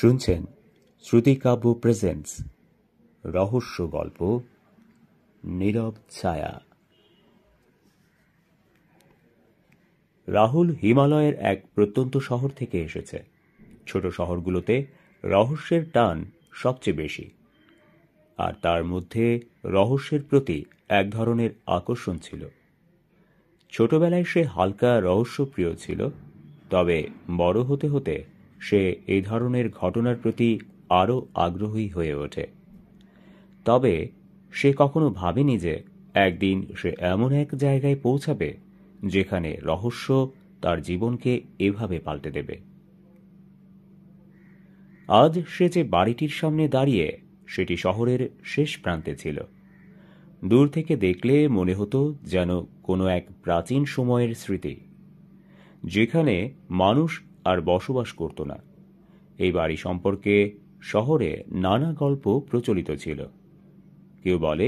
শুনছেন শ্রুতিকাব্য প্রেজেন্টস রহস্য গল্প নীরব ছায়া। রাহুল হিমালয়ের এক প্রত্যন্ত শহর থেকে এসেছে। ছোট শহরগুলোতে রহস্যের টান সবচেয়ে বেশি, আর তার মধ্যে রহস্যের প্রতি এক ধরনের আকর্ষণ ছিল। ছোটবেলায় সে হালকা রহস্যপ্রিয় ছিল, তবে বড় হতে হতে সে এই ধরনের ঘটনার প্রতি আরও আগ্রহী হয়ে ওঠে। তবে সে কখনো ভাবেনি যে একদিন সে এমন এক জায়গায় পৌঁছাবে যেখানে রহস্য তার জীবনকে এভাবে পাল্টে দেবে। আজ সে যে বাড়িটির সামনে দাঁড়িয়ে, সেটি শহরের শেষ প্রান্তে ছিল। দূর থেকে দেখলে মনে হতো যেন কোনো এক প্রাচীন সময়ের স্মৃতি, যেখানে মানুষ আর বসবাস করত না। এই বাড়ি সম্পর্কে শহরে নানা গল্প প্রচলিত ছিল। কেউ বলে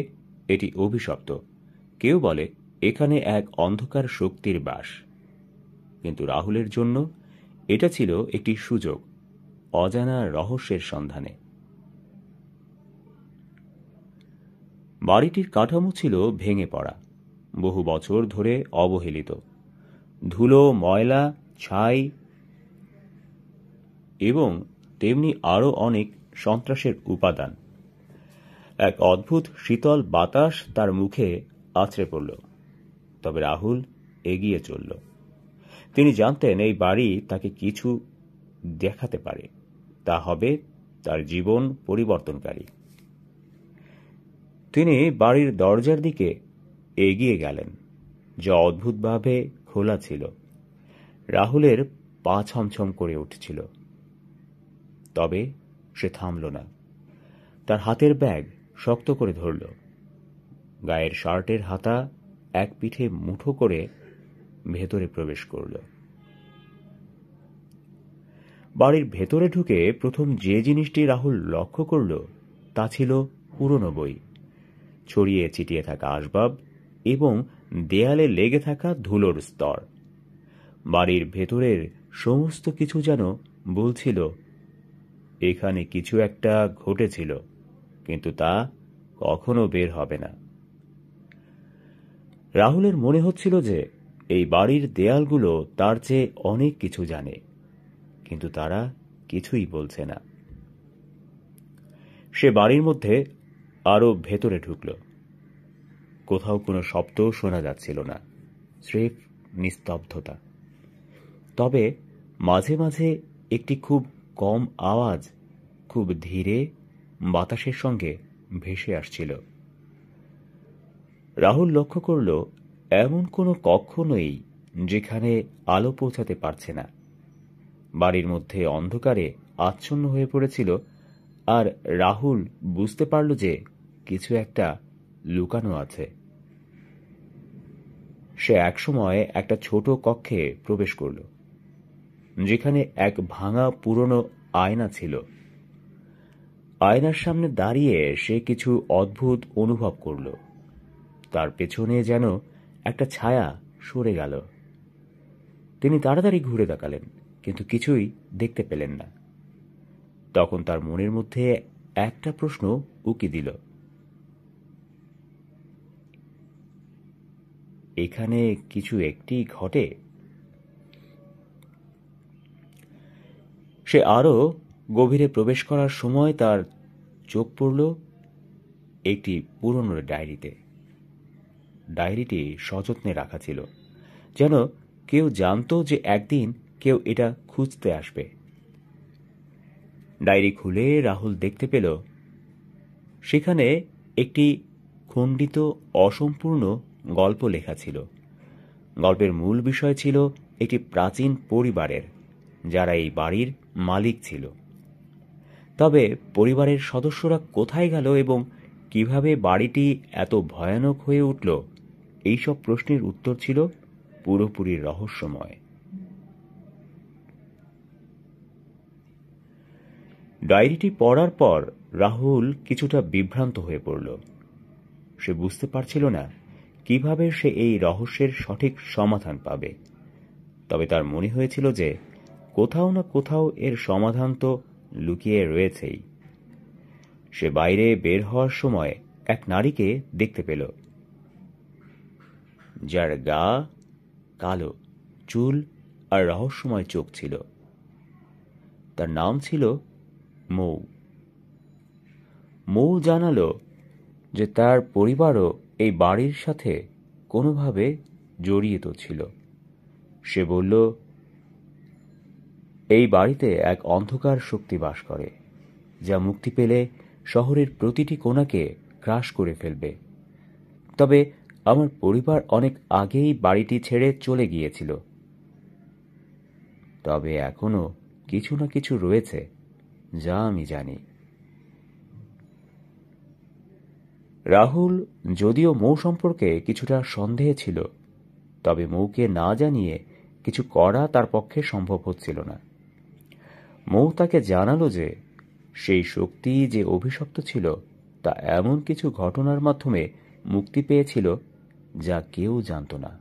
এটি অভিশপ্ত, কেউ বলে এখানে এক অন্ধকার শক্তির বাস। কিন্তু রাহুলের জন্য এটা ছিল একটি সুযোগ, অজানা রহস্যের সন্ধানে। বাড়িটির কাঠামো ছিল ভেঙে পড়া, বহু বছর ধরে অবহেলিত। ধুলো, ময়লা, ছাই এবং তেমনি আরও অনেক সন্ত্রাসের উপাদান। এক অদ্ভুত শীতল বাতাস তার মুখে আছড়ে পড়ল। তবে রাহুল এগিয়ে চলল। তিনি জানতেন এই বাড়ি তাকে কিছু দেখাতে পারে, তা হবে তার জীবন পরিবর্তনকারী। তিনি বাড়ির দরজার দিকে এগিয়ে গেলেন, যা অদ্ভুতভাবে খোলা ছিল। রাহুলের পা ছমছম করে উঠছিল। তবে সে থামল না। তার হাতের ব্যাগ শক্ত করে ধরল। গায়ের শার্টের হাতা এক পিঠে মুঠো করে ভেতরে প্রবেশ করল। বাড়ির ভেতরে ঢুকে প্রথম যে জিনিসটি রাহুল লক্ষ্য করল তা ছিল পুরনো বই, ছড়িয়ে ছিটিয়ে থাকা আসবাব এবং দেয়ালে লেগে থাকা ধুলোর স্তর। বাড়ির ভেতরের সমস্ত কিছু যেন বলছিল এখানে কিছু একটা ঘটেছিল, কিন্তু তা কখনো বের হবে না। রাহুলের মনে হচ্ছিল যে এই বাড়ির দেয়ালগুলো তার চেয়ে অনেক কিছু জানে, কিন্তু তারা কিছুই বলছে না। সে বাড়ির মধ্যে আরো ভেতরে ঢুকল। কোথাও কোনো শব্দ শোনা যাচ্ছিল না, স্রেফ নিস্তব্ধতা। তবে মাঝে মাঝে একটি খুব কম আওয়াজ খুব ধীরে বাতাসের সঙ্গে ভেসে আসছিল। রাহুল লক্ষ্য করল এমন কোনো কক্ষ নেই যেখানে আলো পৌঁছাতে পারছে না। বাড়ির মধ্যে অন্ধকারে আচ্ছন্ন হয়ে পড়েছিল, আর রাহুল বুঝতে পারল যে কিছু একটা লুকানো আছে। সে একসময় একটা ছোট কক্ষে প্রবেশ করল, যেখানে এক ভাঙা পুরনো আয়না ছিল। আয়নার সামনে দাঁড়িয়ে সে কিছু অদ্ভুত অনুভব করল। তার পেছনে যেন একটা ছায়া সরে গেল। তিনি তাড়াতাড়ি ঘুরে তাকালেন, কিন্তু কিছুই দেখতে পেলেন না। তখন তার মনের মধ্যে একটা প্রশ্ন উকি দিল, এখানে কিছু একটি ঘটে? সে আরো গভীরে প্রবেশ করার সময় তার চোখ পড়ল একটি পুরনো ডায়েরিতে। ডায়েরিটি সযত্নে রাখা ছিল, যেন কেউ জানতো যে একদিন কেউ এটা খুঁজতে আসবে। ডায়েরি খুলে রাহুল দেখতে পেল সেখানে একটি খণ্ডিত অসম্পূর্ণ গল্প লেখা ছিল। গল্পের মূল বিষয় ছিল একটি প্রাচীন পরিবারের, যারা এই বাড়ির মালিক ছিল। তবে পরিবারের সদস্যরা কোথায় গেল এবং কিভাবে বাড়িটি এত ভয়ানক হয়ে উঠল, এইসব প্রশ্নের উত্তর ছিল পুরোপুরি রহস্যময়। ডায়েরিটি পড়ার পর রাহুল কিছুটা বিভ্রান্ত হয়ে পড়ল। সে বুঝতে পারছিল না কিভাবে সে এই রহস্যের সঠিক সমাধান পাবে। তবে তার মনে হয়েছিল যে কোথাও না কোথাও এর সমাধান তো লুকিয়ে রয়েছেই। সে বাইরে বের হওয়ার সময় এক নারীকে দেখতে পেল, যার গা কালো, চুল আর রহস্যময় চোখ ছিল। তার নাম ছিল মৌ। মৌ জানালো যে তার পরিবারও এই বাড়ির সাথে কোনোভাবে জড়িত ছিল। সে বলল, এই বাড়িতে এক অন্ধকার শক্তি বাস করে, যা মুক্তি পেলে শহরের প্রতিটি কোণাকে গ্রাস করে ফেলবে। তবে আমার পরিবার অনেক আগেই বাড়িটি ছেড়ে চলে গিয়েছিল। তবে এখনো কিছু না কিছু রয়েছে, যা আমি জানি। রাহুল যদিও মৌ সম্পর্কে কিছুটা সন্দেহে ছিল, তবে মৌকে না জানিয়ে কিছু করা তার পক্ষে সম্ভব হচ্ছিল না। মৌ তাকে জানালো যে সেই শক্তি যে অভিশপ্ত ছিল তা এমন কিছু ঘটনার মাধ্যমে মুক্তি পেয়েছিল যা কেউ জানত না।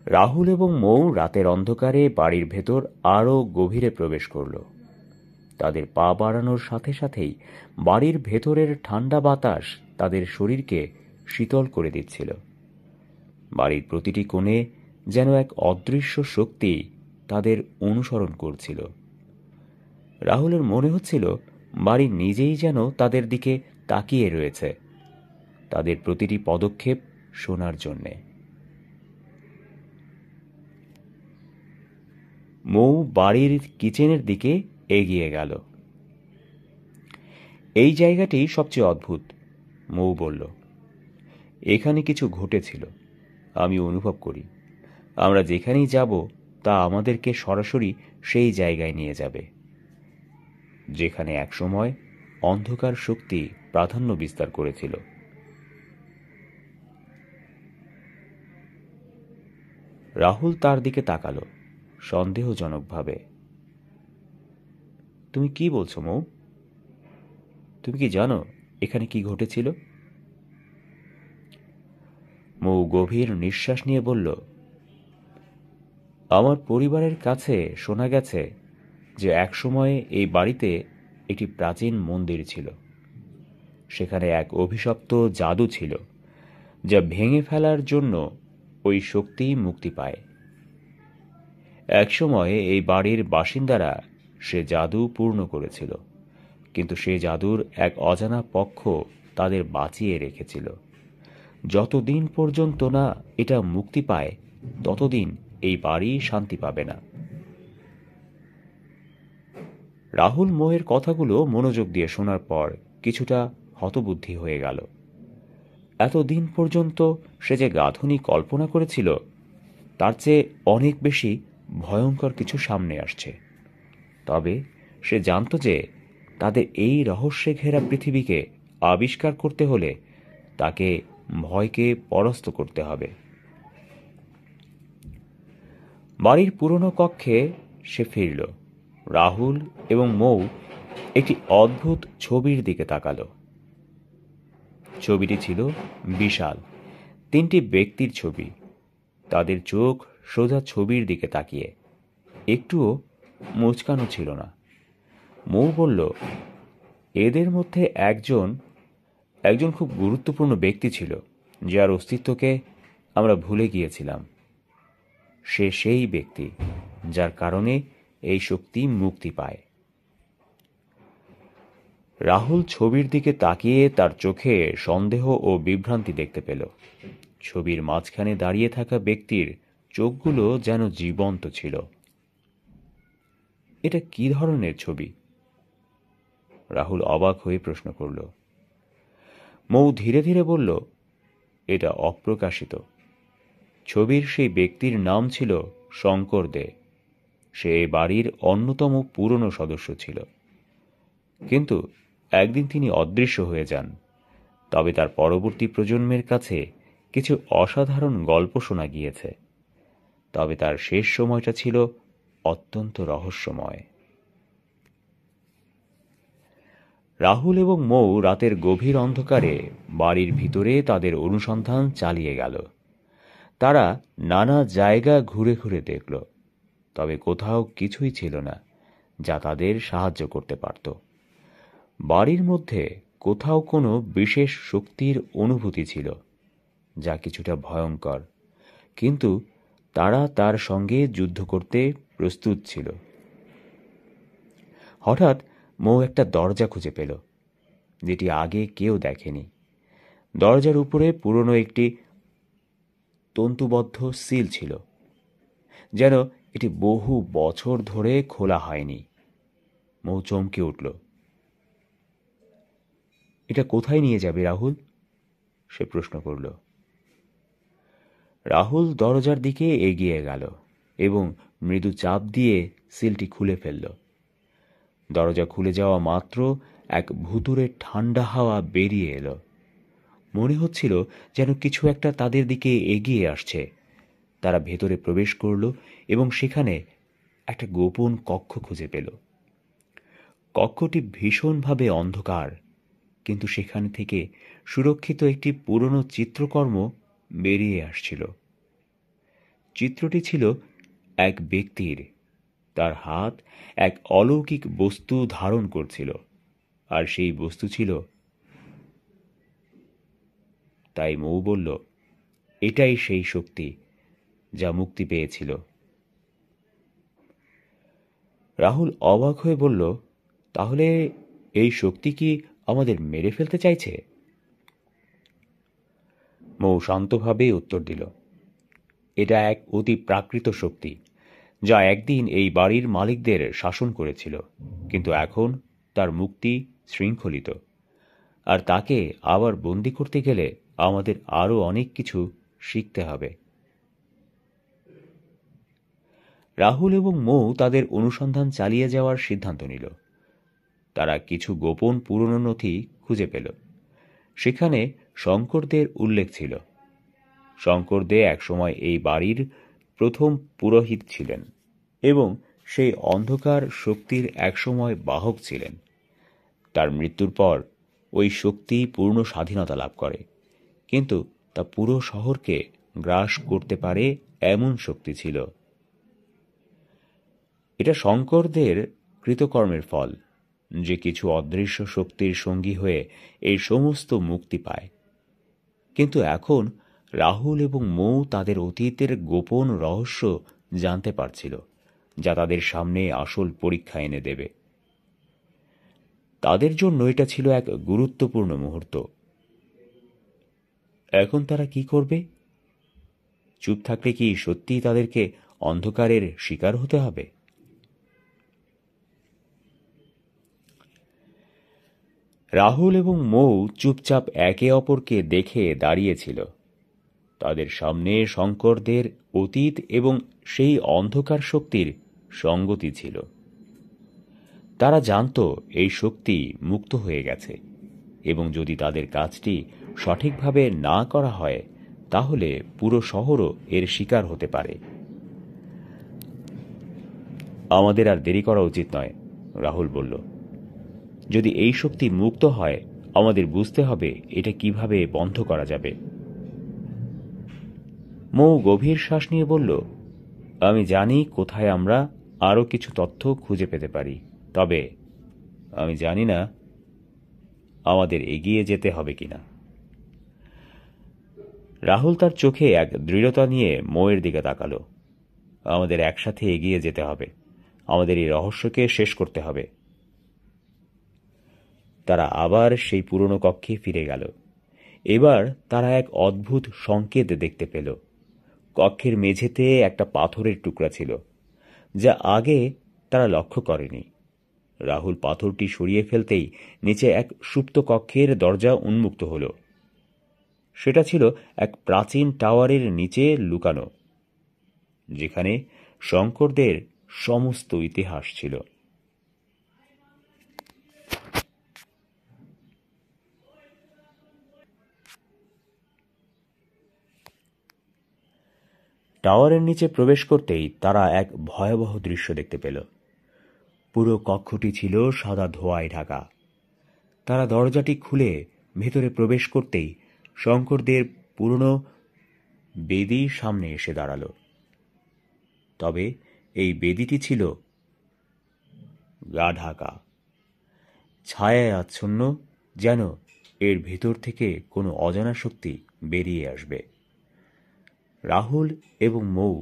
রাহুল এবং মৌ রাতের অন্ধকারে বাড়ির ভেতর আরো গভীরে প্রবেশ করল। তাদের পা বাড়ানোর সাথে সাথেই বাড়ির ভেতরের ঠান্ডা বাতাস তাদের শরীরকে শীতল করে দিচ্ছিল। বাড়ির প্রতিটি কোণে যেন এক অদৃশ্য শক্তি তাদের অনুসরণ করছিল। রাহুলের মনে হচ্ছিল বাড়ি নিজেই যেন তাদের দিকে তাকিয়ে রয়েছে, তাদের প্রতিটি পদক্ষেপ শোনার জন্যে। মৌ বাড়ির কিচেনের দিকে এগিয়ে গেল। এই জায়গাটি সবচেয়ে অদ্ভুত, মৌ বলল। এখানে কিছু ঘটেছিল, আমি অনুভব করি। আমরা যেখানেই যাব তা আমাদেরকে সরাসরি সেই জায়গায় নিয়ে যাবে, যেখানে একসময় অন্ধকার শক্তি প্রাধান্য বিস্তার করেছিল। রাহুল তার দিকে তাকালো সন্দেহজনকভাবে। তুমি কি বলছো মৌ? তুমি কি জানো এখানে কি ঘটেছিল? মৌ গভীর নিঃশ্বাস নিয়ে বলল, আমার পরিবারের কাছে শোনা গেছে যে একসময় এই বাড়িতে একটি প্রাচীন মন্দির ছিল। সেখানে এক অভিশপ্ত জাদু ছিল, যা ভেঙে ফেলার জন্য ওই শক্তি মুক্তি পায়। একসময় এই বাড়ির বাসিন্দারা সে জাদু পূর্ণ করেছিল, কিন্তু সে জাদুর এক অজানা পক্ষ তাদের বাঁচিয়ে রেখেছিল। যতদিন পর্যন্ত না এটা মুক্তি পায়, ততদিন এই বাড়ি শান্তি পাবে না। রাহুল মৌয়ের কথাগুলো মনোযোগ দিয়ে শোনার পর কিছুটা হতবুদ্ধি হয়ে গেল। এতদিন পর্যন্ত সে যে গাঁথনি কল্পনা করেছিল তার চেয়ে অনেক বেশি ভয়ঙ্কর কিছু সামনে আসছে। তবে সে জানত যে তাদের এই রহস্যে ঘেরা পৃথিবীকে আবিষ্কার করতে হলে তাকে ভয়কে পরাস্ত করতে হবে। বাড়ির পুরনো কক্ষে সে ফিরল। রাহুল এবং মৌ একটি অদ্ভুত ছবির দিকে তাকালো। ছবিটি ছিল বিশাল, 3টি ব্যক্তির ছবি। তাদের চোখ সোজা ছবির দিকে তাকিয়ে, একটুও মুচকানো ছিল না। মৌ বলল, এদের মধ্যে একজন খুব গুরুত্বপূর্ণ ব্যক্তি ছিল, যার অস্তিত্বকে আমরা ভুলে গিয়েছিলাম। সে সেই ব্যক্তি যার কারণে এই শক্তি মুক্তি পায়। রাহুল ছবির দিকে তাকিয়ে তার চোখে সন্দেহ ও বিভ্রান্তি দেখতে পেল। ছবির মাঝখানে দাঁড়িয়ে থাকা ব্যক্তির চোখগুলো যেন জীবন্ত ছিল। এটা কি ধরনের ছবি? রাহুল অবাক হয়ে প্রশ্ন করল। মৌ ধীরে ধীরে বলল, এটা অপ্রকাশিত। ছবির সেই ব্যক্তির নাম ছিল শঙ্কর দে। সে বাড়ির অন্যতম পুরনো সদস্য ছিল, কিন্তু একদিন তিনি অদৃশ্য হয়ে যান। তবে তার পরবর্তী প্রজন্মের কাছে কিছু অসাধারণ গল্প শোনা গিয়েছে। তবে তার শেষ সময়টা ছিল অত্যন্ত রহস্যময়। রাহুল এবং মৌ রাতের গভীর অন্ধকারে বাড়ির ভিতরে তাদের অনুসন্ধান চালিয়ে গেল। তারা নানা জায়গা ঘুরে ঘুরে দেখল, তবে কোথাও কিছুই ছিল না যা তাদের সাহায্য করতে পারত। বাড়ির মধ্যে কোথাও কোনো বিশেষ শক্তির অনুভূতি ছিল, যা কিছুটা ভয়ঙ্কর, কিন্তু তারা তার সঙ্গে যুদ্ধ করতে প্রস্তুত ছিল। হঠাৎ মৌ একটা দরজা খুঁজে পেল, যেটি আগে কেউ দেখেনি। দরজার উপরে পুরনো একটি তন্তুবদ্ধ সিল ছিল, যেন এটি বহু বছর ধরে খোলা হয়নি। মৌ চমকে উঠল। এটা কোথায় নিয়ে যাবে রাহুল? সে প্রশ্ন করল। রাহুল দরজার দিকে এগিয়ে গেল এবং মৃদু চাপ দিয়ে সিলটি খুলে ফেলল। দরজা খুলে যাওয়া মাত্র এক ভুতুড়ে ঠান্ডা হাওয়া বেরিয়ে এলো। মনে হচ্ছিল যেন কিছু একটা তাদের দিকে এগিয়ে আসছে। তারা ভেতরে প্রবেশ করল এবং সেখানে একটা গোপন কক্ষ খুঁজে পেল। কক্ষটি ভীষণভাবে অন্ধকার, কিন্তু সেখান থেকে সুরক্ষিত একটি পুরনো চিত্রকর্ম বেরিয়ে আসছিল। চিত্রটি ছিল এক ব্যক্তির। তার হাত এক অলৌকিক বস্তু ধারণ করছিল, আর সেই বস্তু ছিল। তাই মৌ বলল, এটাই সেই শক্তি যা মুক্তি পেয়েছিল। রাহুল অবাক হয়ে বলল, তাহলে এই শক্তি কি আমাদের মেরে ফেলতে চাইছে? মৌ শান্তভাবে উত্তর দিল, এটা এক অতি প্রাকৃত শক্তি, যা একদিন এই বাড়ির মালিকদের শাসন করেছিল, কিন্তু এখন তার মুক্তি শৃঙ্খলিত, আর তাকে আবার বন্দী করতে গেলে আমাদের আরও অনেক কিছু শিখতে হবে। রাহুল এবং মৌ তাদের অনুসন্ধান চালিয়ে যাওয়ার সিদ্ধান্ত নিল। তারা কিছু গোপন পুরনো নথি খুঁজে পেল। সেখানে শঙ্করদের উল্লেখ ছিল। শঙ্করদে একসময় এই বাড়ির প্রথম পুরোহিত ছিলেন এবং সেই অন্ধকার শক্তির একসময় বাহক ছিলেন। তার মৃত্যুর পর ওই শক্তি পূর্ণ স্বাধীনতা লাভ করে, কিন্তু তা পুরো শহরকে গ্রাস করতে পারে এমন শক্তি ছিল। এটা শঙ্করদের কৃতকর্মের ফল, যে কিছু অদৃশ্য শক্তির সঙ্গী হয়ে এই সমস্ত মুক্তি পায়। কিন্তু এখন রাহুল এবং মৌ তাদের অতীতের গোপন রহস্য জানতে পারছিল, যা তাদের সামনে আসল পরীক্ষা এনে দেবে। তাদের জন্য এটা ছিল এক গুরুত্বপূর্ণ মুহূর্ত। এখন তারা কি করবে? চুপ থাকলে কি সত্যিই তাদেরকে অন্ধকারের শিকার হতে হবে? রাহুল এবং মৌ চুপচাপ একে অপরকে দেখে দাঁড়িয়েছিল। তাদের সামনে শঙ্করদের অতীত এবং সেই অন্ধকার শক্তির সঙ্গতি ছিল। তারা জানত এই শক্তি মুক্ত হয়ে গেছে, এবং যদি তাদের কাজটি সঠিকভাবে না করা হয়, তাহলে পুরো শহরও এর শিকার হতে পারে। আমাদের আর দেরি করা উচিত নয়, রাহুল বলল। যদি এই শক্তি মুক্ত হয়, আমাদের বুঝতে হবে এটা কিভাবে বন্ধ করা যাবে। মৌ গভীর শ্বাস নিয়ে বলল, আমি জানি কোথায় আমরা আরও কিছু তথ্য খুঁজে পেতে পারি, তবে আমি জানি না আমাদের এগিয়ে যেতে হবে কিনা। রাহুল তার চোখে এক দৃঢ়তা নিয়ে মৌয়ের দিকে তাকালো। আমাদের একসাথে এগিয়ে যেতে হবে। আমাদের এই রহস্যকে শেষ করতে হবে। তারা আবার সেই পুরনো কক্ষে ফিরে গেল। এবার তারা এক অদ্ভুত সংকেত দেখতে পেল। কক্ষের মেঝেতে একটা পাথরের টুকরা ছিল, যা আগে তারা লক্ষ্য করেনি। রাহুল পাথরটি সরিয়ে ফেলতেই নিচে এক সুপ্ত কক্ষের দরজা উন্মুক্ত হল। সেটা ছিল এক প্রাচীন টাওয়ারের নিচে লুকানো, যেখানে শঙ্করদের সমস্ত ইতিহাস ছিল। টাওয়ারের নিচে প্রবেশ করতেই তারা এক ভয়াবহ দৃশ্য দেখতে পেল। পুরো কক্ষটি ছিল সাদা ধোঁয়ায় ঢাকা। তারা দরজাটি খুলে ভেতরে প্রবেশ করতেই শঙ্করদের পুরনো বেদির সামনে এসে দাঁড়াল। তবে এই বেদিটি ছিল গা ঢাকা, ছায়ায় আচ্ছন্ন, যেন এর ভেতর থেকে কোনো অজানা শক্তি বেরিয়ে আসবে। রাহুল এবং মৌ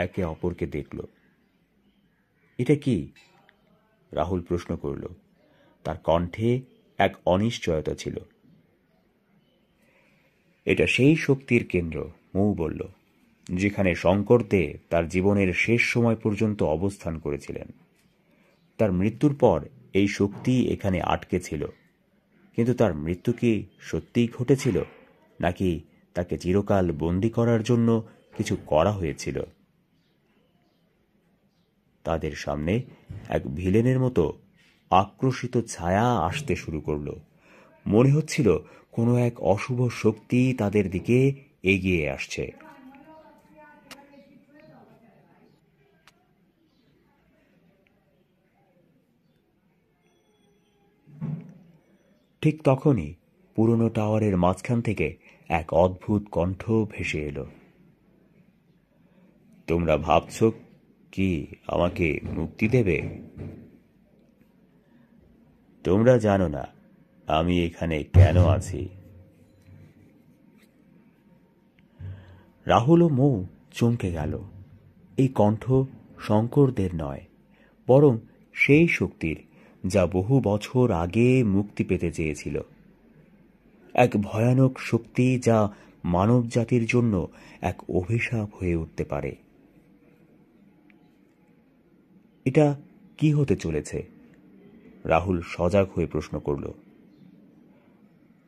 একে অপরকে দেখল। এটা কি? রাহুল প্রশ্ন করল। তার কণ্ঠে এক অনিশ্চয়তা ছিল। এটা সেই শক্তির কেন্দ্র, মৌ বলল, যেখানে শঙ্করদেব তার জীবনের শেষ সময় পর্যন্ত অবস্থান করেছিলেন। তার মৃত্যুর পর এই শক্তি এখানে আটকে ছিল। কিন্তু তার মৃত্যু কি সত্যিই ঘটেছিল, নাকি তাকে চিরকাল বন্দী করার জন্য কিছু করা হয়েছিল? তাদের সামনে এক ভিলেনের মতো আক্রোশিত ছায়া আসতে শুরু করল। মনে হচ্ছিল কোনো এক অশুভ শক্তি তাদের দিকে এগিয়ে আসছে। ঠিক তখনই পুরনো টাওয়ারের মাঝখান থেকে এক অদ্ভুত কণ্ঠ ভেসে এলো। তোমরা ভাবছ কি আমাকে মুক্তি দেবে? তোমরা জানো না আমি এখানে কেন আছি। রাহুল ও মৌ চমকে গেল। এই কণ্ঠ শঙ্করদের নয়, বরং সেই শক্তির, যা বহু বছর আগে মুক্তি পেতে চেয়েছিল। এক ভয়ানক শক্তি যা মানব জাতির জন্য এক অভিশাপ হয়ে উঠতে পারে। এটা কি হতে চলেছে? রাহুল সজাগ হয়ে প্রশ্ন করল।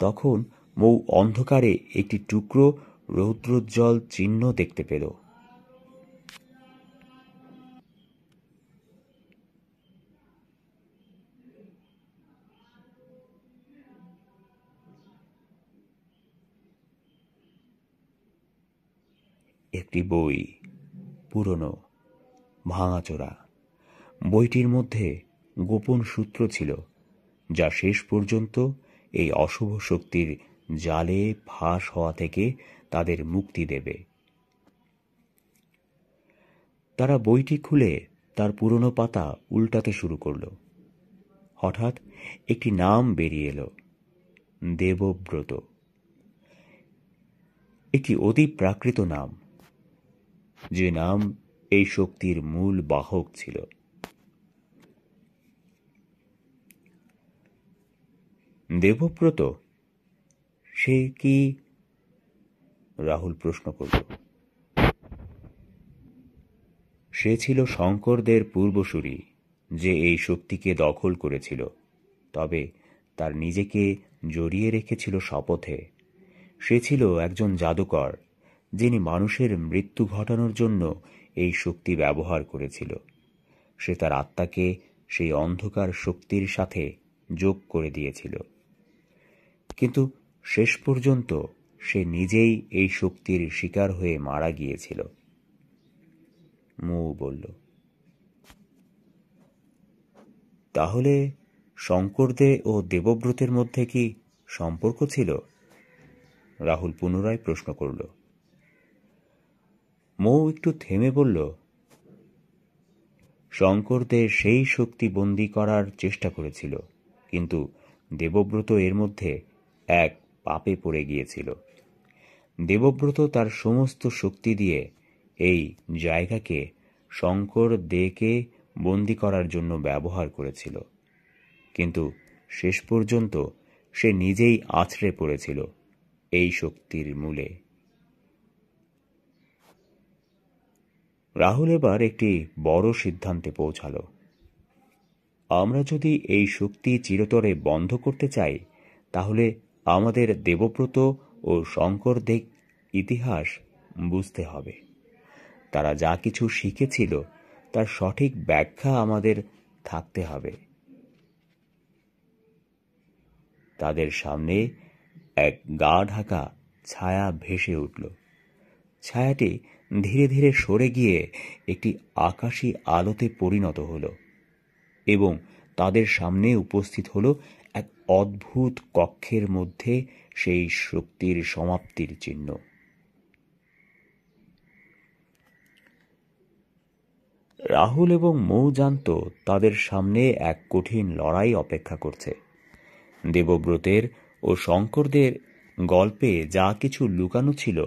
তখন মৌ অন্ধকারে একটি টুকরো রৌদ্রোজ্জ্বল চিহ্ন দেখতে পেল। একটি বই, পুরনো, ভাঙাচোরা। বইটির মধ্যে গোপন সূত্র ছিল, যা শেষ পর্যন্ত এই অশুভ শক্তির জালে ফাঁস হওয়া থেকে তাদের মুক্তি দেবে। তারা বইটি খুলে তার পুরনো পাতা উল্টাতে শুরু করল। হঠাৎ একটি নাম বেরিয়ে এলো, দেবব্রত। একটি অতি প্রাকৃত নাম, যে নাম এই শক্তির মূল বাহক ছিল। দেবব্রত? সে কি? রাহুল প্রশ্ন করল। সে ছিল শঙ্করদের পূর্বসূরি, যে এই শক্তিকে দখল করেছিল, তবে তার নিজেকে জড়িয়ে রেখেছিল শপথে। সে ছিল একজন জাদুকর, যিনি মানুষের মৃত্যু ঘটানোর জন্য এই শক্তি ব্যবহার করেছিল। সে তার আত্মাকে সেই অন্ধকার শক্তির সাথে যোগ করে দিয়েছিল। কিন্তু শেষ পর্যন্ত সে নিজেই এই শক্তির শিকার হয়ে মারা গিয়েছিল, মৌ বলল। তাহলে শঙ্করদে ও দেবব্রতের মধ্যে কি সম্পর্ক ছিল? রাহুল পুনরায় প্রশ্ন করল। মৌ একটু থেমে বলল, শঙ্করদে সেই শক্তি বন্দী করার চেষ্টা করেছিল, কিন্তু দেবব্রত এর মধ্যে এক পাপে পড়ে গিয়েছিল। দেবব্রত তার সমস্ত শক্তি দিয়ে এই জায়গাকে শঙ্কর দেকে বন্দী করার জন্য ব্যবহার করেছিল, কিন্তু শেষ পর্যন্ত সে নিজেই আছড়ে পড়েছিল এই শক্তির মূলে। রাহুল এবার একটি বড় সিদ্ধান্তে পৌঁছাল। আমরা যদি এই শক্তি চিরতরে বন্ধ করতে চাই, তাহলে আমাদের দেবব্রত ও শঙ্করদেব ইতিহাস বুঝতে হবে। তারা যা কিছু শিখেছিল তার সঠিক ব্যাখ্যা আমাদের থাকতে হবে। তাদের সামনে এক গা ঢাকা ছায়া ভেসে উঠল। ছায়াটি ধীরে ধীরে সরে গিয়ে একটি আকাশী আলোতে পরিণত হল, এবং তাদের সামনে উপস্থিত হল এক অদ্ভুত কক্ষের মধ্যে সেই শক্তির সমাপ্তির চিহ্ন। রাহুল এবং মৌ জানত তাদের সামনে এক কঠিন লড়াই অপেক্ষা করছে। দেবব্রতের ও শঙ্করদের গল্পে যা কিছু লুকানো ছিল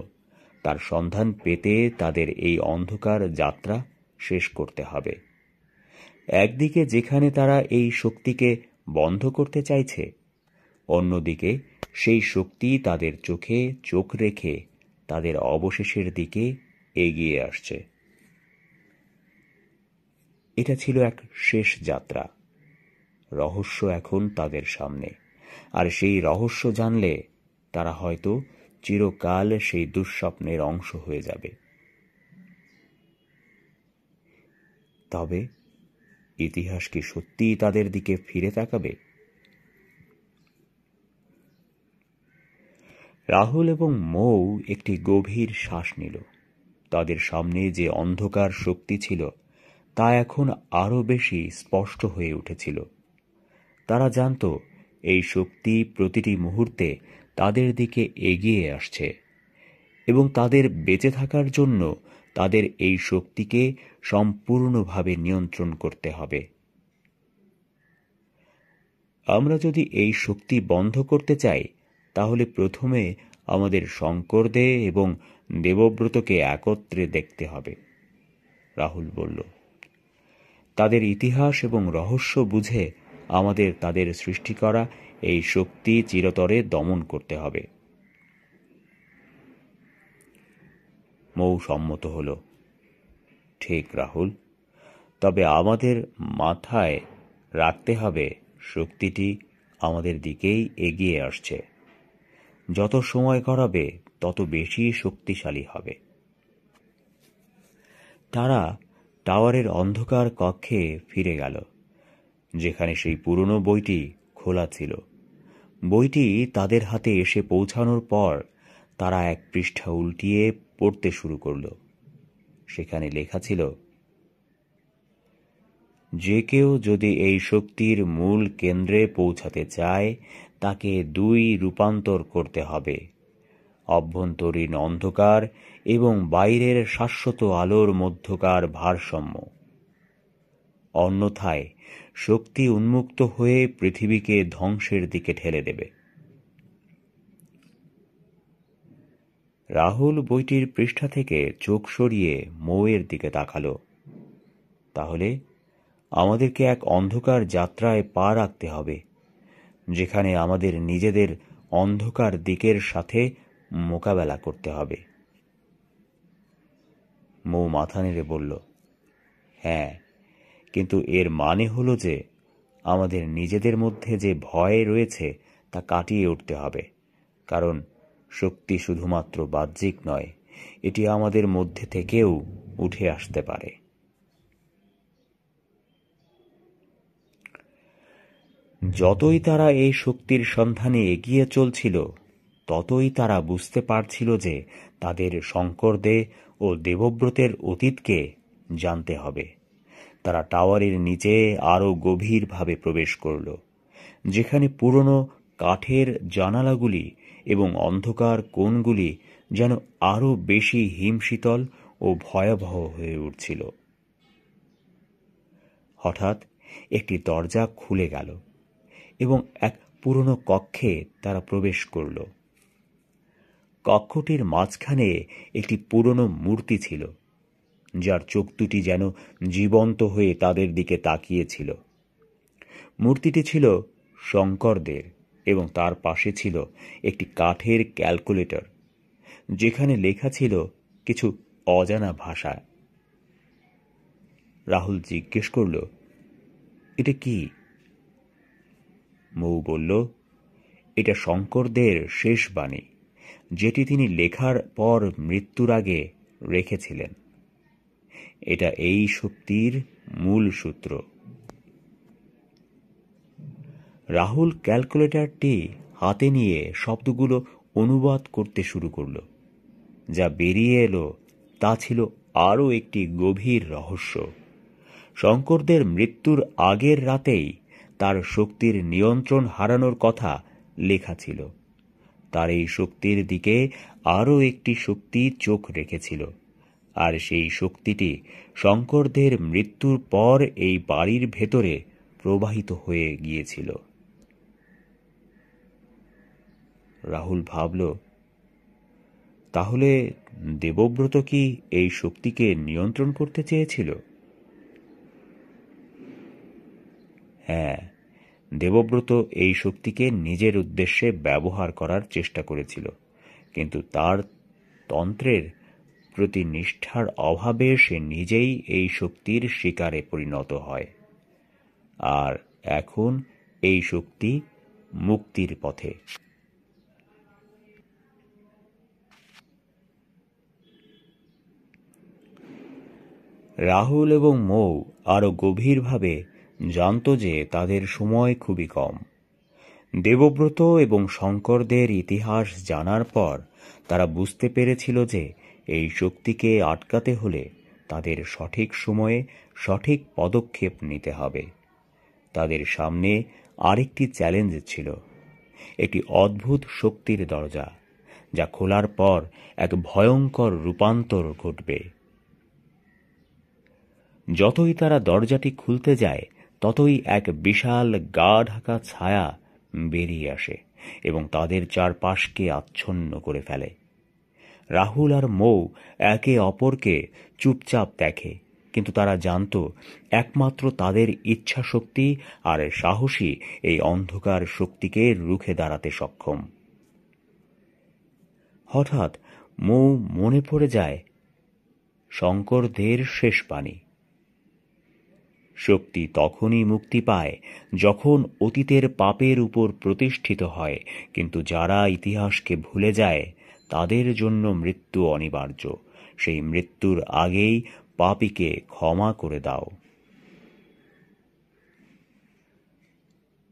তার সন্ধান পেতে তাদের এই অন্ধকার যাত্রা শেষ করতে হবে। একদিকে যেখানে তারা এই শক্তিকে বন্ধ করতে চাইছে, অন্যদিকে সেই শক্তি তাদের চোখে চোখ রেখে তাদের অবশেষের দিকে এগিয়ে আসছে। এটা ছিল এক শেষ যাত্রা। রহস্য এখন তাদের সামনে, আর সেই রহস্য জানলে তারা হয়তো চিরকাল সেই দুঃস্বপ্নের অংশ হয়ে যাবে। তবে ইতিহাস কি সত্যিই তাদের দিকে ফিরে তাকাবে? রাহুল এবং মৌ একটি গভীর শ্বাস নিল। তাদের সামনে যে অন্ধকার শক্তি ছিল তা এখন আরো বেশি স্পষ্ট হয়ে উঠেছিল। তারা জানত এই শক্তি প্রতিটি মুহূর্তে তাদের দিকে এগিয়ে আসছে, এবং তাদের বেঁচে থাকার জন্য তাদের এই শক্তিকে সম্পূর্ণভাবে নিয়ন্ত্রণ করতে হবে। আমরা যদি এই শক্তি বন্ধ করতে চাই, তাহলে প্রথমে আমাদের শঙ্করদে এবং দেবব্রতকে একত্রে দেখতে হবে, রাহুল বলল। তাদের ইতিহাস এবং রহস্য বুঝে আমাদের তাদের সৃষ্টি করা এই শক্তি চিরতরে দমন করতে হবে। মৌ সম্মত হল। ঠিক রাহুল, তবে আমাদের মাথায় রাখতে হবে শক্তিটি আমাদের দিকেই এগিয়ে আসছে। যত সময় গড়াবে তত বেশি শক্তিশালী হবে। তারা টাওয়ারের অন্ধকার কক্ষে ফিরে গেল, যেখানে সেই পুরনো বইটি খোলা ছিল। বইটি তাদের হাতে এসে পৌঁছানোর পর তারা এক পৃষ্ঠা উল্টিয়ে পড়তে শুরু করল। সেখানে লেখা ছিল, যে কেউ যদি এই শক্তির মূল কেন্দ্রে পৌঁছাতে চায়, তাকে দুই রূপান্তর করতে হবে: অভ্যন্তরীণ অন্ধকার এবং বাইরের শাশ্বত আলোর মধ্যকার ভারসাম্য। অন্যথায় শক্তি উন্মুক্ত হয়ে পৃথিবীকে ধ্বংসের দিকে ঠেলে দেবে। রাহুল বইটির পৃষ্ঠা থেকে চোখ সরিয়ে মৌয়ের দিকে তাকালো। তাহলে আমাদেরকে এক অন্ধকার যাত্রায় পা রাখতে হবে, যেখানে আমাদের নিজেদের অন্ধকার দিকের সাথে মোকাবেলা করতে হবে। মৌ মাথা নেড়ে বলল, হ্যাঁ, কিন্তু এর মানে হলো যে আমাদের নিজেদের মধ্যে যে ভয় রয়েছে তা কাটিয়ে উঠতে হবে, কারণ শক্তি শুধুমাত্র বাহ্যিক নয়, এটি আমাদের মধ্যে থেকেও উঠে আসতে পারে। যতই তারা এই শক্তির সন্ধানে এগিয়ে চলছিল, ততই তারা বুঝতে পারছিল যে তাদের শঙ্করদে ও দেবব্রতের অতীতকে জানতে হবে। তারা টাওয়ারের নিচে আরো গভীরভাবে প্রবেশ করল, যেখানে পুরনো কাঠের জানালাগুলি এবং অন্ধকার কোণগুলি যেন আরো বেশি হিমশীতল ও ভয়াবহ হয়ে উঠছিল। হঠাৎ একটি দরজা খুলে গেল এবং এক পুরনো কক্ষে তারা প্রবেশ করল। কক্ষটির মাঝখানে একটি পুরনো মূর্তি ছিল, যার চোখ দুটি যেন জীবন্ত হয়ে তাদের দিকে তাকিয়েছিল। মূর্তিটি ছিল শঙ্করদের, এবং তার পাশে ছিল একটি কাঠের ক্যালকুলেটর, যেখানে লেখা ছিল কিছু অজানা ভাষায়। রাহুল জিজ্ঞেস করল, এটা কি? মৌ বলল, এটা শঙ্করদের শেষ বাণী, যেটি তিনি লেখার পর মৃত্যুর আগে রেখেছিলেন। এটা এই শক্তির মূল সূত্র। রাহুল ক্যালকুলেটরটি হাতে নিয়ে শব্দগুলো অনুবাদ করতে শুরু করল। যা বেরিয়ে এলো তা ছিল আরও একটি গভীর রহস্য। শঙ্করদের মৃত্যুর আগের রাতেই তার শক্তির নিয়ন্ত্রণ হারানোর কথা লেখা ছিল। তার এই শক্তির দিকে আরও একটি শক্তি চোখ রেখেছিল, আর সেই শক্তিটি শঙ্করদের মৃত্যুর পর এই বাড়ির ভেতরে প্রবাহিত হয়ে গিয়েছিল। রাহুল ভাবল, তাহলে দেবব্রত কি এই শক্তিকে নিয়ন্ত্রণ করতে চেয়েছিল? হ্যাঁ, দেবব্রত এই শক্তিকে নিজের উদ্দেশ্যে ব্যবহার করার চেষ্টা করেছিল, কিন্তু তার তন্ত্রের প্রতি নিষ্ঠার অভাবে সে নিজেই এই শক্তির শিকারে পরিণত হয়। আর এখন এই শক্তি মুক্তির পথে। রাহুল এবং মৌ আরো গভীরভাবে জানত যে তাদের সময় খুবই কম। দেবব্রত এবং শঙ্করদের ইতিহাস জানার পর তারা বুঝতে পেরেছিল যে এই শক্তিকে আটকাতে হলে তাদের সঠিক সময়ে সঠিক পদক্ষেপ নিতে হবে। তাদের সামনে আরেকটি চ্যালেঞ্জ ছিল, একটি অদ্ভুত শক্তির দরজা, যা খোলার পর এক ভয়ঙ্কর রূপান্তর ঘটবে। যতই তারা দরজাটি খুলতে যায়, ততই এক বিশাল গা ঢাকা ছায়া বেরিয়ে আসে এবং তাদের চারপাশকে আচ্ছন্ন করে ফেলে। রাহুল আর মৌ একে অপরকে চুপচাপ দেখে, কিন্তু তারা জানত একমাত্র তাদের ইচ্ছা শক্তি আর সাহসী এই অন্ধকার শক্তিকে রুখে দাঁড়াতে সক্ষম। হঠাৎ মৌ মনে পড়ে যায় শঙ্করদের শেষ বাণী। শক্তি তখনই মুক্তি পায় যখন অতীতের পাপের উপর প্রতিষ্ঠিত হয়, কিন্তু যারা ইতিহাসকে ভুলে যায় তাদের জন্য মৃত্যু অনিবার্য। সেই মৃত্যুর আগেই পাপীকে ক্ষমা করে দাও।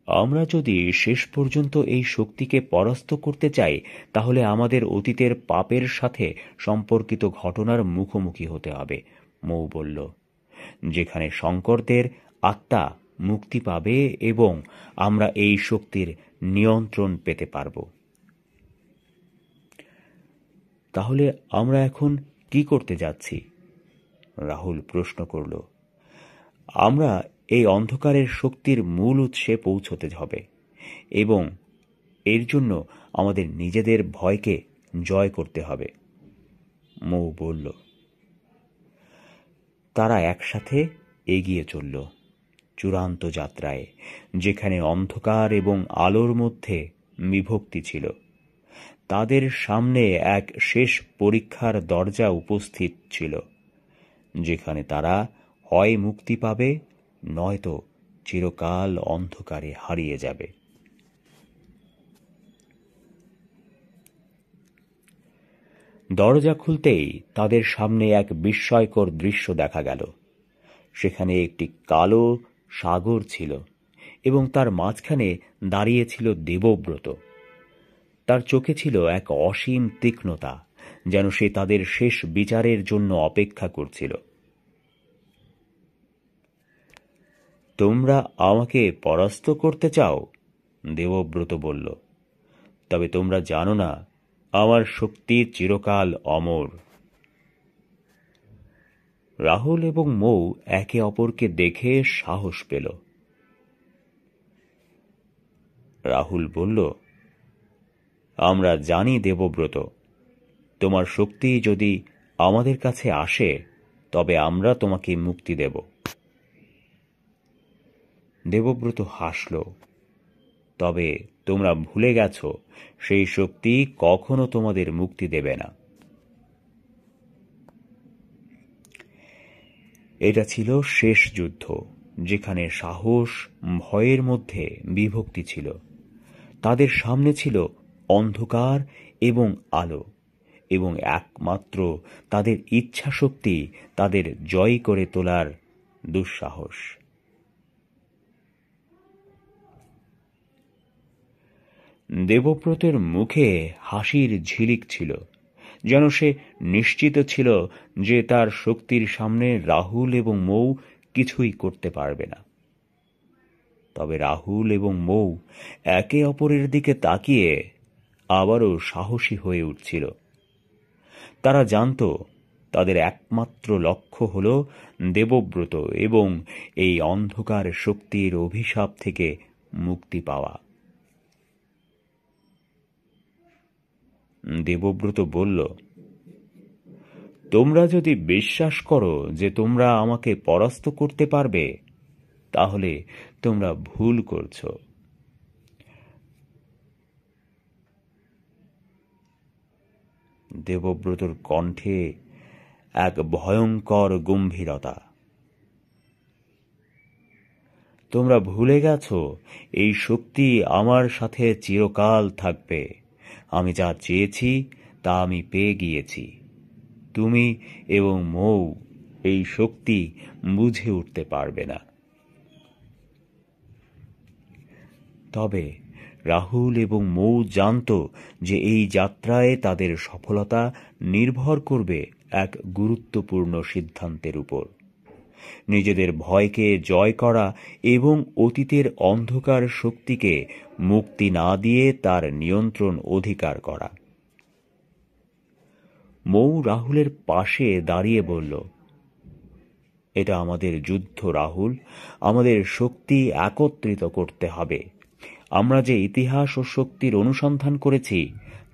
আমরা যদি শেষ পর্যন্ত এই শক্তিকে পরাস্ত করতে চাই, তাহলে আমাদের অতীতের পাপের সাথে সম্পর্কিত ঘটনার মুখোমুখি হতে হবে, মৌ বলল। যেখানে শঙ্করদের আত্মা মুক্তি পাবে এবং আমরা এই শক্তির নিয়ন্ত্রণ পেতে পারব। তাহলে আমরা এখন কি করতে যাচ্ছি? রাহুল প্রশ্ন করল। আমরা এই অন্ধকারের শক্তির মূল উৎসে পৌঁছতে হবে এবং এর জন্য আমাদের নিজেদের ভয়কে জয় করতে হবে, মৌ বলল। তারা একসাথে এগিয়ে চলল চূড়ান্ত যাত্রায়, যেখানে অন্ধকার এবং আলোর মধ্যে বিভক্তি ছিল। তাদের সামনে এক শেষ পরীক্ষার দরজা উপস্থিত ছিল, যেখানে তারা হয় মুক্তি পাবে, নয়তো চিরকাল অন্ধকারে হারিয়ে যাবে। দরজা খুলতেই তাদের সামনে এক বিস্ময়কর দৃশ্য দেখা গেল। সেখানে একটি কালো সাগর ছিল এবং তার মাঝখানে দাঁড়িয়ে ছিল দেবব্রত। তার চোখে ছিল এক অসীম তীক্ষ্ণতা, যেন সে তাদের শেষ বিচারের জন্য অপেক্ষা করছিল। তোমরা আমাকে পরাস্ত করতে চাও, দেবব্রত বলল, তবে তোমরা জানো না আমার শক্তি চিরকাল অমর। রাহুল এবং মৌ একে অপরকে দেখে সাহস পেল। রাহুল বলল, আমরা জানি দেবব্রত, তোমার শক্তি যদি আমাদের কাছে আসে তবে আমরা তোমাকে মুক্তি দেব। দেবব্রত হাসল, তবে তোমরা ভুলে গেছ সেই শক্তি কখনো তোমাদের মুক্তি দেবে না। এটা ছিল শেষ যুদ্ধ, যেখানে সাহস ভয়ের মধ্যে বিভক্তি ছিল। তাদের সামনে ছিল অন্ধকার এবং আলো, এবং একমাত্র তাদের ইচ্ছা শক্তি তাদের জয় করে তোলার দুঃসাহস। দেবব্রতের মুখে হাসির ঝিলিক ছিল, যেন সে নিশ্চিত ছিল যে তার শক্তির সামনে রাহুল এবং মৌ কিছুই করতে পারবে না। তবে রাহুল এবং মৌ একে অপরের দিকে তাকিয়ে আবারও সাহসী হয়ে উঠছিল। তারা জানত তাদের একমাত্র লক্ষ্য হল দেবব্রত এবং এই অন্ধকার শক্তির অভিশাপ থেকে মুক্তি পাওয়া। দেবব্রত বলল, তোমরা যদি বিশ্বাস করো যে তোমরা আমাকে পরাস্ত করতে পারবে, তাহলে তোমরা ভুল করছ। দেবব্রতর কণ্ঠে এক ভয়ঙ্কর গম্ভীরতা। তোমরা ভুলে গেছ এই শক্তি আমার সাথে চিরকাল থাকবে। আমি যা চেয়েছি তা আমি পেয়ে গিয়েছি। তুমি এবং মৌ এই শক্তি বুঝে উঠতে পারবে না। তবে রাহুল এবং মৌ জানত যে এই যাত্রায় তাদের সফলতা নির্ভর করবে এক গুরুত্বপূর্ণ সিদ্ধান্তের উপর। নিজেদের ভয়কে জয় করা এবং অতীতের অন্ধকার শক্তিকে মুক্তি না দিয়ে তার নিয়ন্ত্রণ অধিকার করা। মৌ রাহুলের পাশে দাঁড়িয়ে বলল, এটা আমাদের যুদ্ধ রাহুল, আমাদের শক্তি একত্রিত করতে হবে। আমরা যে ইতিহাস ও শক্তির অনুসন্ধান করেছি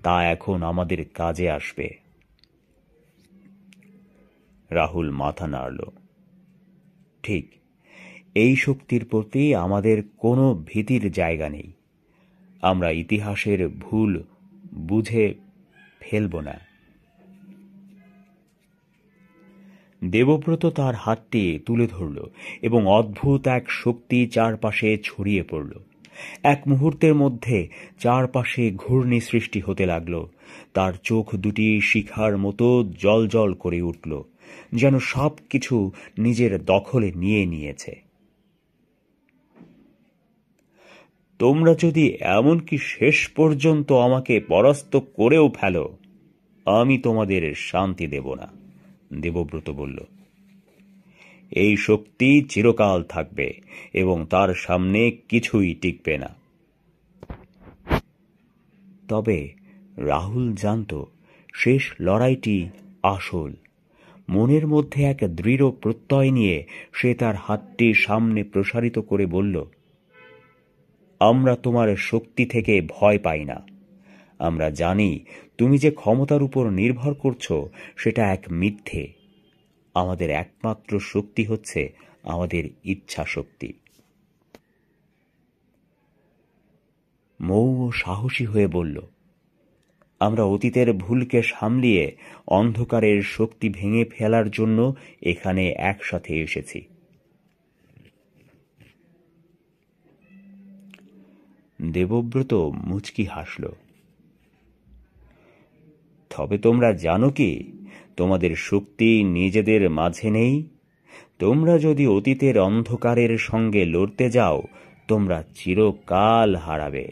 তা এখন আমাদের কাজে আসবে। রাহুল মাথা নাড়ল। ঠিক, এই শক্তির প্রতি আমাদের কোনো ভীতির জায়গা নেই। আমরা ইতিহাসের ভুল বুঝে ফেলব না। দেবব্রত তার হাতটি তুলে ধরল এবং অদ্ভুত এক শক্তি চারপাশে ছড়িয়ে পড়ল। এক মুহূর্তের মধ্যে চারপাশে ঘূর্ণি সৃষ্টি হতে লাগল। তার চোখ দুটি শিখার মতো জ্বলজ্বল করে উঠল, যেন সব কিছু নিজের দখলে নিয়ে নিয়েছে। তোমরা যদি এমনকি শেষ পর্যন্ত আমাকে পরাস্ত করেও ফেলো, আমি তোমাদের শান্তি দেব না, দেবব্রত বলল। এই শক্তি চিরকাল থাকবে এবং তার সামনে কিছুই টিকবে না। তবে রাহুল জানত শেষ লড়াইটি আসল। মনের মধ্যে এক দৃঢ় প্রত্যয় নিয়ে সে তার হাতটি সামনে প্রসারিত করে বলল, আমরা তোমার শক্তি থেকে ভয় পাই না। আমরা জানি তুমি যে ক্ষমতার উপর নির্ভর করছো সেটা এক মিথ্যে। আমাদের একমাত্র শক্তি হচ্ছে আমাদের ইচ্ছা শক্তি। মৌ সাহসী হয়ে বলল, আমরা অতীতের ভুলকে সামলিয়ে অন্ধকারের শক্তি ভেঙে ফেলার জন্য এখানে একসাথে এসেছি। দেবব্রত মুচকি হাসল। তবে তোমরা জানো কি, তোমাদের শক্তি নিজেদের মাঝে নেই। তোমরা যদি অতীতের অন্ধকারের সঙ্গে লড়তে যাও, তোমরা চিরকাল হারাবে।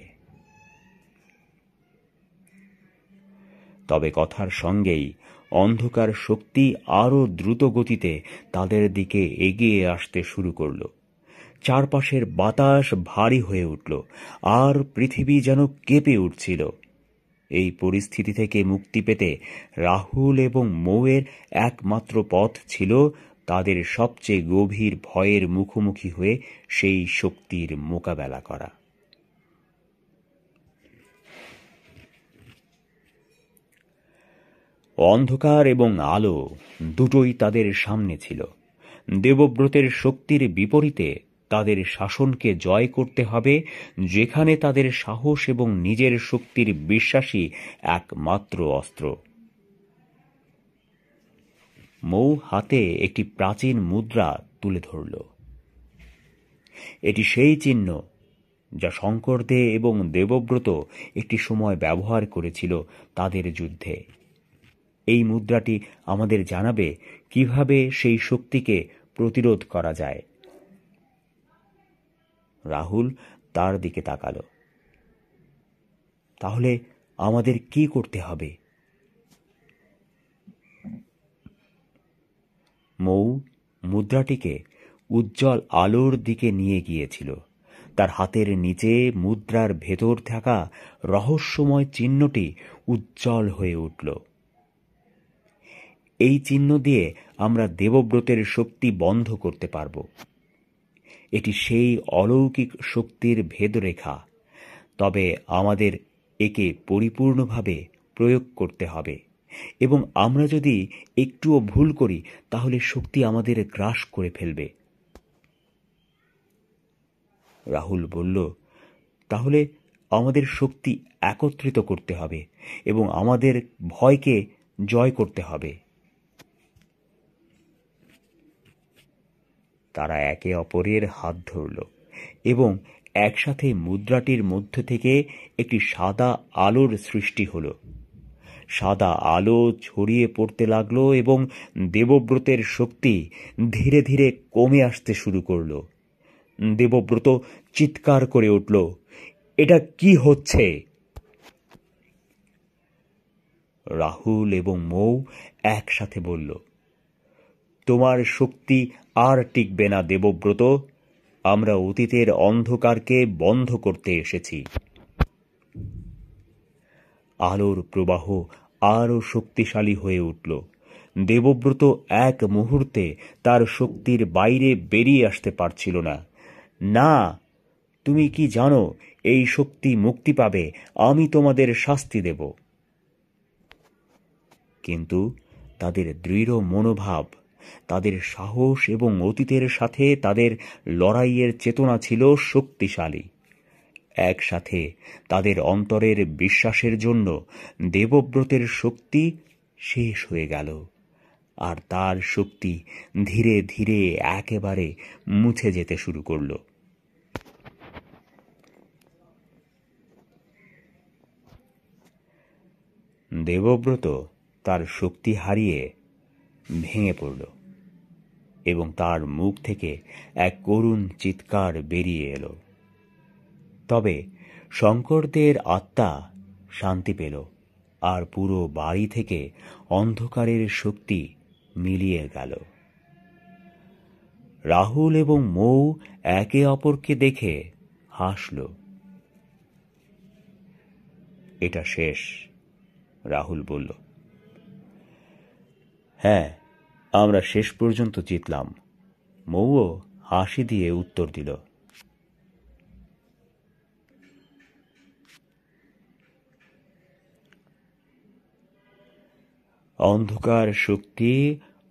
তবে কথার সঙ্গেই অন্ধকার শক্তি আরো দ্রুত গতিতে তাদের দিকে এগিয়ে আসতে শুরু করল। চারপাশের বাতাস ভারী হয়ে উঠল, আর পৃথিবী যেন কেঁপে উঠছিল। এই পরিস্থিতি থেকে মুক্তি পেতে রাহুল এবং মৌয়ের একমাত্র পথ ছিল তাদের সবচেয়ে গভীর ভয়ের মুখোমুখি হয়ে সেই শক্তির মোকাবেলা করা। অন্ধকার এবং আলো দুটোই তাদের সামনে ছিল। দেবব্রতের শক্তির বিপরীতে তাদের শাসনকে জয় করতে হবে, যেখানে তাদের সাহস এবং নিজের শক্তির বিশ্বাসই একমাত্র অস্ত্র। মৌ হাতে একটি প্রাচীন মুদ্রা তুলে ধরল। এটি সেই চিহ্ন যা শঙ্করদে এবং দেবব্রত একটি সময় ব্যবহার করেছিল তাদের যুদ্ধে। এই মুদ্রাটি আমাদের জানাবে কিভাবে সেই শক্তিকে প্রতিরোধ করা যায়। রাহুল তার দিকে তাকাল। তাহলে আমাদের কি করতে হবে? মৌ মুদ্রাটিকে উজ্জ্বল আলোর দিকে নিয়ে গিয়েছিল। তার হাতের নিচে মুদ্রার ভেতর থাকা রহস্যময় চিহ্নটি উজ্জ্বল হয়ে উঠল। এই চিহ্ন দিয়ে আমরা দেবব্রতের শক্তি বন্ধ করতে পারব। এটি সেই অলৌকিক শক্তির ভেদরেখা, তবে আমাদের একে পরিপূর্ণভাবে প্রয়োগ করতে হবে, এবং আমরা যদি একটুও ভুল করি তাহলে শক্তি আমাদের গ্রাস করে ফেলবে। রাহুল বলল, তাহলে আমাদের শক্তি একত্রিত করতে হবে এবং আমাদের ভয়কে জয় করতে হবে। তারা একে অপরের হাত ধরল এবং একসাথে মুদ্রাটির মধ্য থেকে একটি সাদা আলোর সৃষ্টি হল। সাদা আলো ছড়িয়ে পড়তে লাগল এবং দেবব্রতের শক্তি ধীরে ধীরে কমে আসতে শুরু করল। দেবব্রত চিৎকার করে উঠল, এটা কি হচ্ছে? রাহুল এবং মৌ একসাথে বলল, তোমার শক্তি আর টিকবে না দেবব্রত, আমরা অতীতের অন্ধকারকে বন্ধ করতে এসেছি। আলোর প্রবাহ আরও শক্তিশালী হয়ে উঠল। দেবব্রত এক মুহূর্তে তার শক্তির বাইরে বেরিয়ে আসতে পারছিল না। না, তুমি কি জানো এই শক্তি মুক্তি পাবে, আমি তোমাদের শাস্তি দেব। কিন্তু তাদের দৃঢ় মনোভাব, তাদের সাহস এবং অতীতের সাথে তাদের লড়াইয়ের চেতনা ছিল শক্তিশালী। একসাথে তাদের অন্তরের বিশ্বাসের জন্য দেবব্রতের শক্তি শেষ হয়ে গেল, আর তার শক্তি ধীরে ধীরে একেবারে মুছে যেতে শুরু করল। দেবব্রত তার শক্তি হারিয়ে ভেঙে পড়ল এবং তার মুখ থেকে এক করুণ চিৎকার বেরিয়ে এলো। তবে শঙ্করদের আত্মা শান্তি পেল, আর পুরো বাড়ি থেকে অন্ধকারের শক্তি মিলিয়ে গেল। রাহুল এবং মৌ একে অপরকে দেখে হাসল। এটা শেষ, রাহুল বলল। হ্যাঁ, আমরা শেষ পর্যন্ত জিতলাম, মৌও হাসি দিয়ে উত্তর দিল। অন্ধকার শক্তি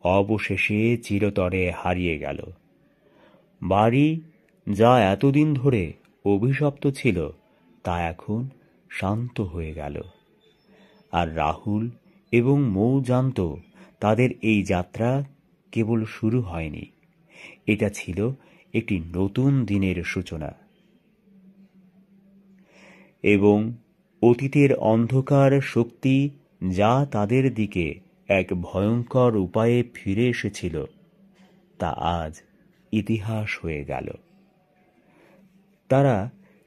অবশেষে চিরতরে হারিয়ে গেল। বাড়ি যা এতদিন ধরে অভিশপ্ত ছিল তা এখন শান্ত হয়ে গেল। আর রাহুল এবং মৌ জানত তাদের এই যাত্রা কেবল শুরু হয়নি, এটা ছিল একটি নতুন দিনের সূচনা। এবং অতীতের অন্ধকার শক্তি যা তাদের দিকে এক ভয়ঙ্কর উপায়ে ফিরে এসেছিল তা আজ ইতিহাস হয়ে গেল। তারা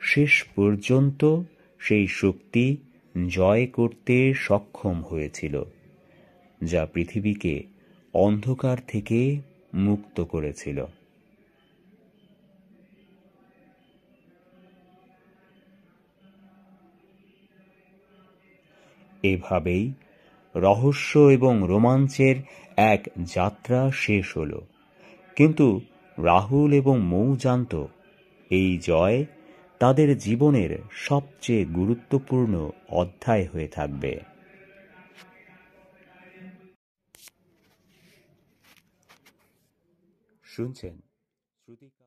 শেষ পর্যন্ত সেই শক্তি জয় করতে সক্ষম হয়েছিল যা পৃথিবীকে অন্ধকার থেকে মুক্ত করেছিল। এভাবেই রহস্য এবং রোমাঞ্চের এক যাত্রা শেষ হলো। কিন্তু রাহুল এবং মৌ জানত এই জয় তাদের জীবনের সবচেয়ে গুরুত্বপূর্ণ অধ্যায় হয়ে থাকবে। শুনছেন শ্রুতি।